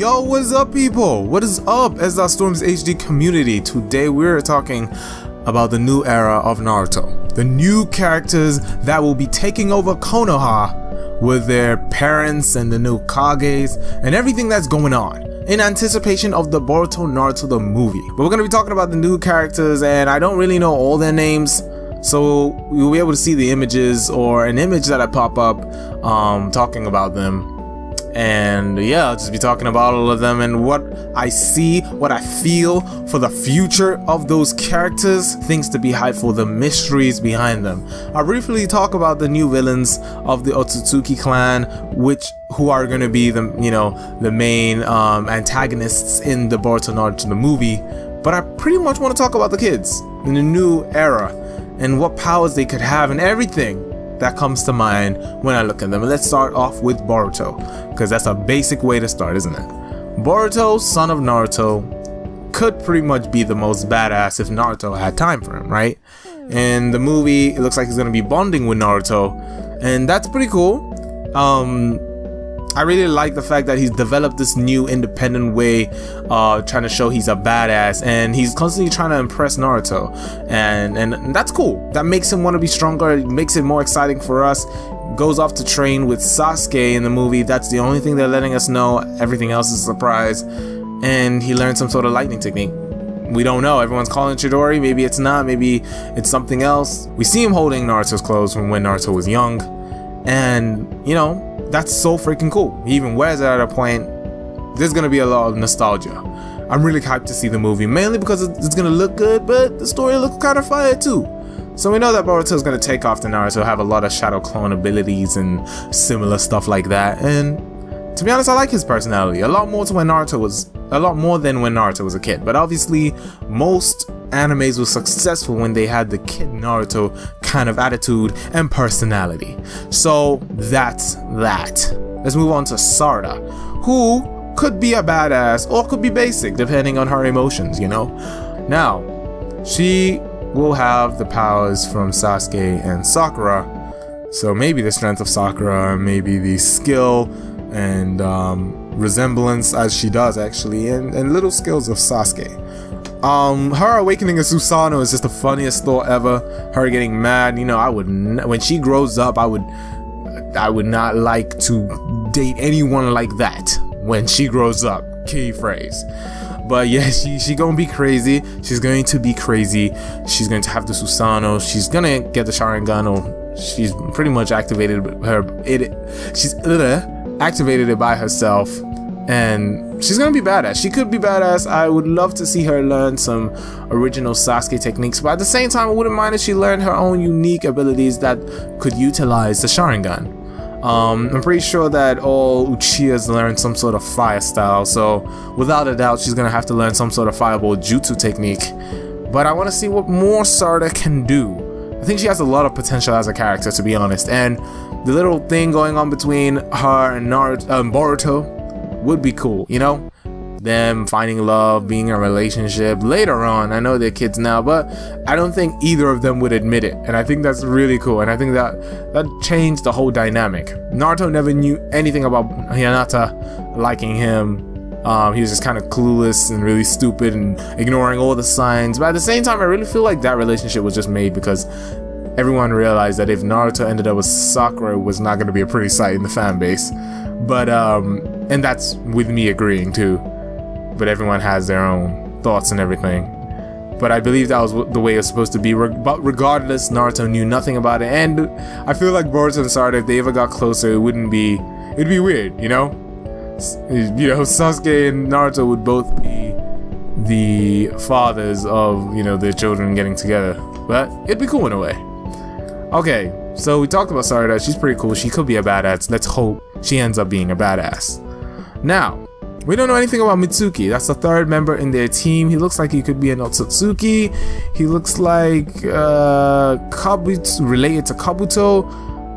Yo, what is up, people? What is up, SR Storms HD community? Today we're talking about the new era of Naruto. The new characters that will be taking over Konoha with their parents and the new Kages and everything that's going on in anticipation of the BORUTO Naruto the movie. But we're going to be talking about the new characters, and I don't really know all their names, so you'll be able to see the images or an image that I pop up talking about them. And yeah, I'll just be talking about all of them and what I see, what I feel for the future of those characters, things to be hyped for, the mysteries behind them. I'll briefly talk about the new villains of the Otsutsuki clan, who are going to be the main antagonists in the BORUTO Naruto the movie. But I pretty much want to talk about the kids in the new era and what powers they could have and everything that comes to mind when I look at them. And let's start off with Boruto, because that's a basic way to start, isn't it? Boruto, son of Naruto, could pretty much be the most badass if Naruto had time for him, right? In the movie, it looks like he's gonna be bonding with Naruto, and that's pretty cool. I really like the fact that he's developed this new independent way, trying to show he's a badass, and he's constantly trying to impress Naruto, and that's cool. That makes him want to be stronger. It makes it more exciting for us. Goes off to train with Sasuke in the movie. That's the only thing they're letting us know. Everything else is a surprise. And he learned some sort of lightning technique. We don't know. Everyone's calling it Chidori. Maybe it's not. Maybe it's something else. We see him holding Naruto's clothes from when Naruto was young, and that's so freaking cool. He even wears it at a point. There's gonna be a lot of nostalgia. I'm really hyped to see the movie, mainly because it's gonna look good, but the story looks kind of fire too. So we know that Boruto is gonna take off the Naruto, have a lot of shadow clone abilities and similar stuff like that. And to be honest, I like his personality a lot more than when Naruto was a kid. But obviously, most animes were successful when they had the kid Naruto kind of attitude and personality. So that's that. Let's move on to Sarada, who could be a badass or could be basic depending on her emotions, Now, she will have the powers from Sasuke and Sakura, so maybe the strength of Sakura, maybe the skill and resemblance, as she does actually, and little skills of Sasuke. Her awakening as Susanoo is just the funniest thought ever. Her getting mad, when she grows up, I would not like to date anyone like that when she grows up. Key phrase. But yeah, she gonna be crazy. She's going to be crazy. She's going to have the Susanoo. She's gonna get the Sharingan, or she's pretty much activated activated it by herself. And she's gonna be badass. She could be badass. I would love to see her learn some original Sasuke techniques, but at the same time, I wouldn't mind if she learned her own unique abilities that could utilize the Sharingan. I'm pretty sure that all Uchihas learn some sort of fire style, so without a doubt, she's gonna have to learn some sort of fireball jutsu technique. But I want to see what more Sarada can do. I think she has a lot of potential as a character, to be honest, and the little thing going on between her and Boruto would be cool, them finding love, being in a relationship later on. I know they're kids now, but I don't think either of them would admit it, and I think that's really cool, and I think that changed the whole dynamic. Naruto never knew anything about Hinata liking him. He was just kind of clueless and really stupid and ignoring all the signs, but at the same time, I really feel like that relationship was just made because everyone realized that if Naruto ended up with Sakura, it was not going to be a pretty sight in the fan base. But and that's with me agreeing too, but everyone has their own thoughts and everything. But I believe that was the way it was supposed to be. But regardless, Naruto knew nothing about it, and I feel like Boruto and Sarada, if they ever got closer, it'd be weird, Sasuke and Naruto would both be the fathers of their children getting together, but it'd be cool in a way. Okay, so we talked about Sarada. She's pretty cool. She could be a badass. Let's hope she ends up being a badass. Now, we don't know anything about Mitsuki. That's the third member in their team. He looks like he could be an Otsutsuki. He looks like related to Kabuto,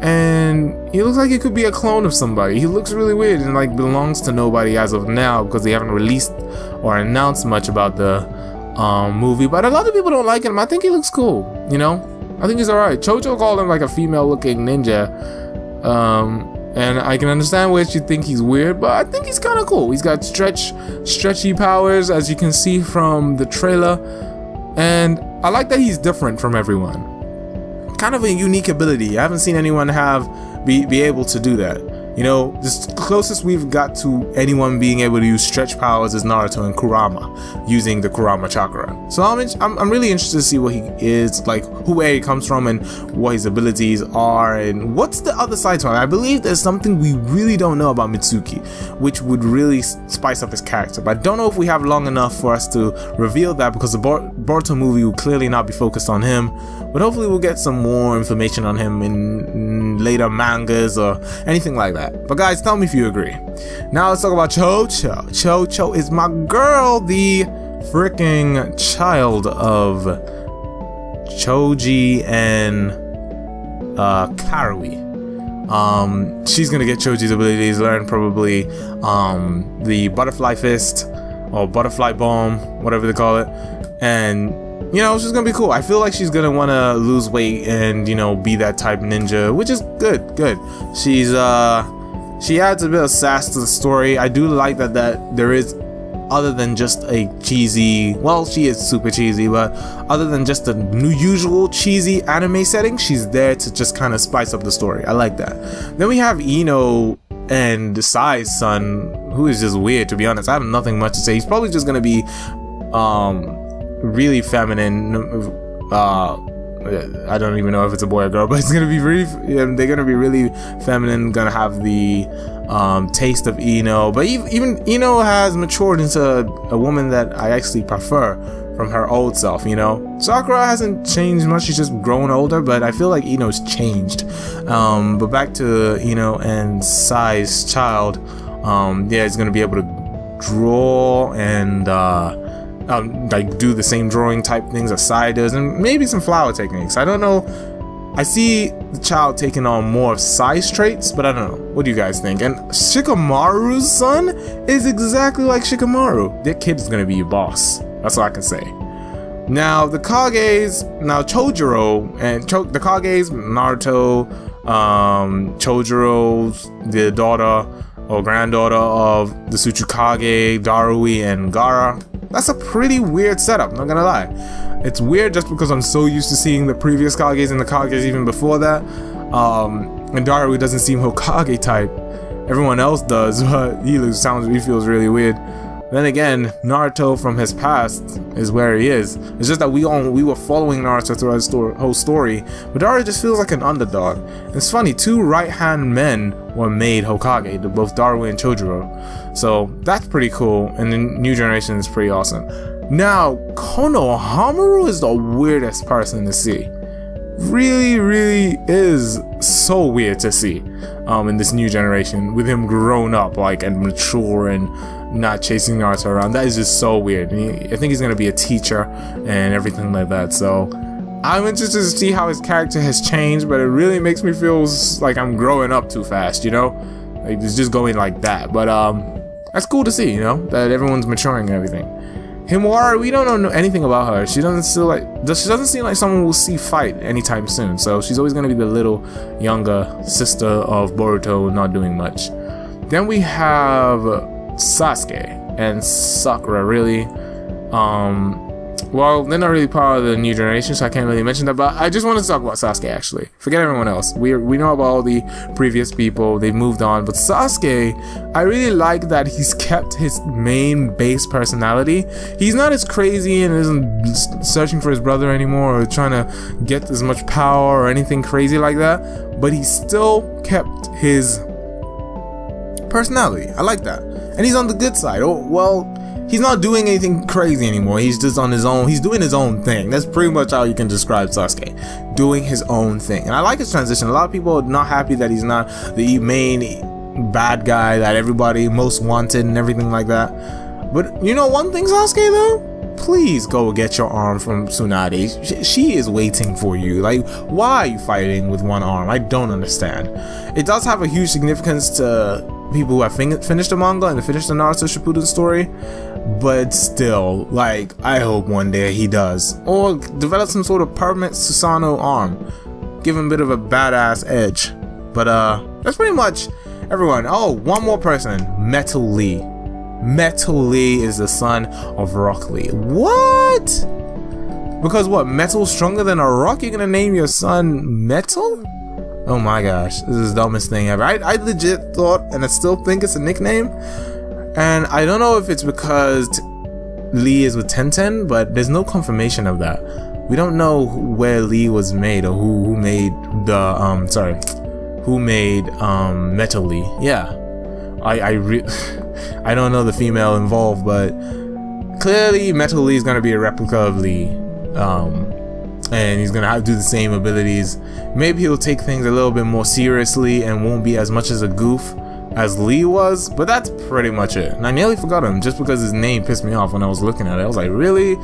and he looks like he could be a clone of somebody. He looks really weird and belongs to nobody as of now because they haven't released or announced much about the movie. But a lot of people don't like him. I think he looks cool. I think he's alright. Chocho called him like a female-looking ninja. And I can understand why you think he's weird, but I think he's kind of cool. He's got stretchy powers, as you can see from the trailer. And I like that he's different from everyone. Kind of a unique ability. I haven't seen anyone be able to do that. You know, the closest we've got to anyone being able to use stretch powers is Naruto and Kurama, using the Kurama chakra. So I'm really interested to see what he is, like where he comes from and what his abilities are, and what's the other side to him. I believe there's something we really don't know about Mitsuki, which would really spice up his character. But I don't know if we have long enough for us to reveal that, because the Boruto movie will clearly not be focused on him. But hopefully we'll get some more information on him in later mangas or anything like that. But guys, tell me if you agree. Now let's talk about Cho-Cho. Cho-Cho is my girl, the freaking child of Choji and Karui. She's gonna get Choji's abilities, learn probably the butterfly fist or butterfly bomb, whatever they call it, and you know, she's gonna be cool. I feel like she's gonna wanna lose weight and, you know, be that type ninja, which is good. She adds a bit of sass to the story. I do like that there is, other than just a cheesy, well, she is super cheesy, but other than just the usual cheesy anime setting, she's there to just kind of spice up the story. I like that. Then we have Ino and Sai's son, who is just weird, to be honest. I have nothing much to say. He's probably just gonna be really feminine. I don't even know if it's a boy or girl, but it's gonna be really, they're gonna be really feminine, gonna have the taste of Ino, but even Ino has matured into a woman that I actually prefer from her old self, you know. Sakura hasn't changed much, she's just grown older, but I feel like Ino's changed. But back to Ino and Sai's child, yeah, he's gonna be able to draw and like do the same drawing type things that Sai does, and maybe some flower techniques. I don't know. I see the child taking on more of Sai's traits, but I don't know. What do you guys think? And Shikamaru's son is exactly like Shikamaru. That kid is gonna be your boss. That's all I can say. Now the Kages, Chojuro and the Kages, Naruto, Chojuro's the daughter or granddaughter of the Tsuchikage, Darui, and Gaara. That's a pretty weird setup, not gonna lie. It's weird just because I'm so used to seeing the previous Kages and the Kages even before that. And Darui doesn't seem Hokage type. Everyone else does, but he feels really weird. Then again, Naruto from his past is where he is. It's just that we were following Naruto throughout his whole story, but Darui just feels like an underdog. And it's funny, two right-hand men were made Hokage, both Darui and Chojuro. So that's pretty cool, and the new generation is pretty awesome. Now, Konohamaru is the weirdest person to see. Really is so weird to see in this new generation, with him grown up like and mature and not chasing Naruto around. That is just so weird. I think he's gonna be a teacher and everything like that. So I'm interested to see how his character has changed, but it really makes me feel like I'm growing up too fast, you know? Like it's just going like that. But that's cool to see, you know, that everyone's maturing and everything. Himawari, we don't know anything about her. She doesn't seem like someone we'll see fight anytime soon. So she's always gonna be the little younger sister of Boruto, not doing much. Then we have Sasuke and Sakura. Really, well, they're not really part of the new generation, so I can't really mention that, but I just wanted to talk about Sasuke actually. Forget everyone else. We know about all the previous people, they've moved on, but Sasuke, I really like that he's kept his main base personality. He's not as crazy and isn't searching for his brother anymore or trying to get as much power or anything crazy like that, but he still kept his personality. I like that. And he's on the good side. Oh, well, he's not doing anything crazy anymore. He's just on his own. He's doing his own thing. That's pretty much how you can describe Sasuke. Doing his own thing. And I like his transition. A lot of people are not happy that he's not the main bad guy that everybody most wanted and everything like that. But you know one thing, Sasuke, though? Please go get your arm from Tsunade. She is waiting for you. Like, why are you fighting with one arm? I don't understand. It does have a huge significance to people who have finished the manga and finished the Naruto Shippuden story, but still, like, I hope one day he does, or develop some sort of permanent Susanoo arm, give him a bit of a badass edge. But That's pretty much everyone. Oh, one more person. Metal Lee. Metal Lee is the son of Rock Lee. What? Because what? Metal's stronger than a rock? You're gonna name your son Metal? Oh my gosh, this is the dumbest thing ever. I legit thought, and I still think it's a nickname. And I don't know if it's because Lee is with Tenten, but there's no confirmation of that. We don't know where Lee was made or who made the who made Metal Lee. Yeah, I don't know the female involved, but clearly Metal Lee is gonna be a replica of Lee, and he's gonna have to do the same abilities. Maybe he'll take things a little bit more seriously and won't be as much as a goof as Lee was, but that's pretty much it. And I nearly forgot him just because his name pissed me off when I was looking at it. I was like, really?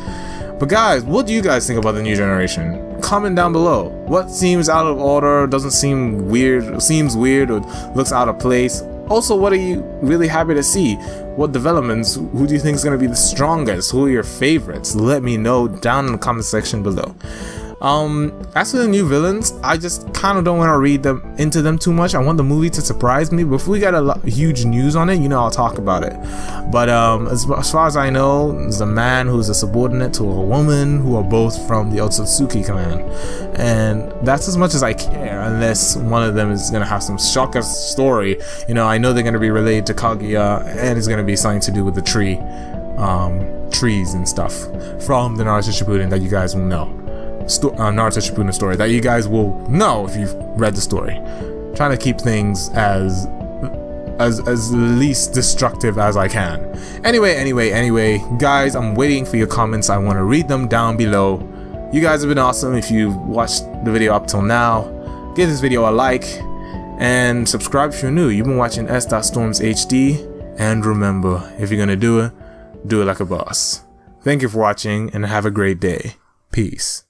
But guys, what do you guys think about the new generation? Comment down below. What seems out of order, doesn't seem weird, seems weird, or looks out of place? Also, what are you really happy to see? What developments? Who do you think is going to be the strongest? Who are your favorites? Let me know down in the comment section below. As for the new villains, I just kind of don't want to read into them too much. I want the movie to surprise me. Before we get huge news on it, I'll talk about it. But as far as I know, there's a man who's a subordinate to a woman who are both from the Otsutsuki clan, and that's as much as I care, unless one of them is gonna have some shocker story. I know they're gonna be related to Kaguya, and it's gonna be something to do with the trees and stuff from the Naruto Shippuden that you guys will know. Naruto Shippuden story that you guys will know if you've read the story. Trying to keep things as least destructive as I can. Anyway, guys, I'm waiting for your comments. I want to read them down below. You guys have been awesome. If you've watched the video up till now, give this video a like and subscribe if you're new. You've been watching S.Storms HD, and remember, if you're gonna do it like a boss. Thank you for watching and have a great day. Peace.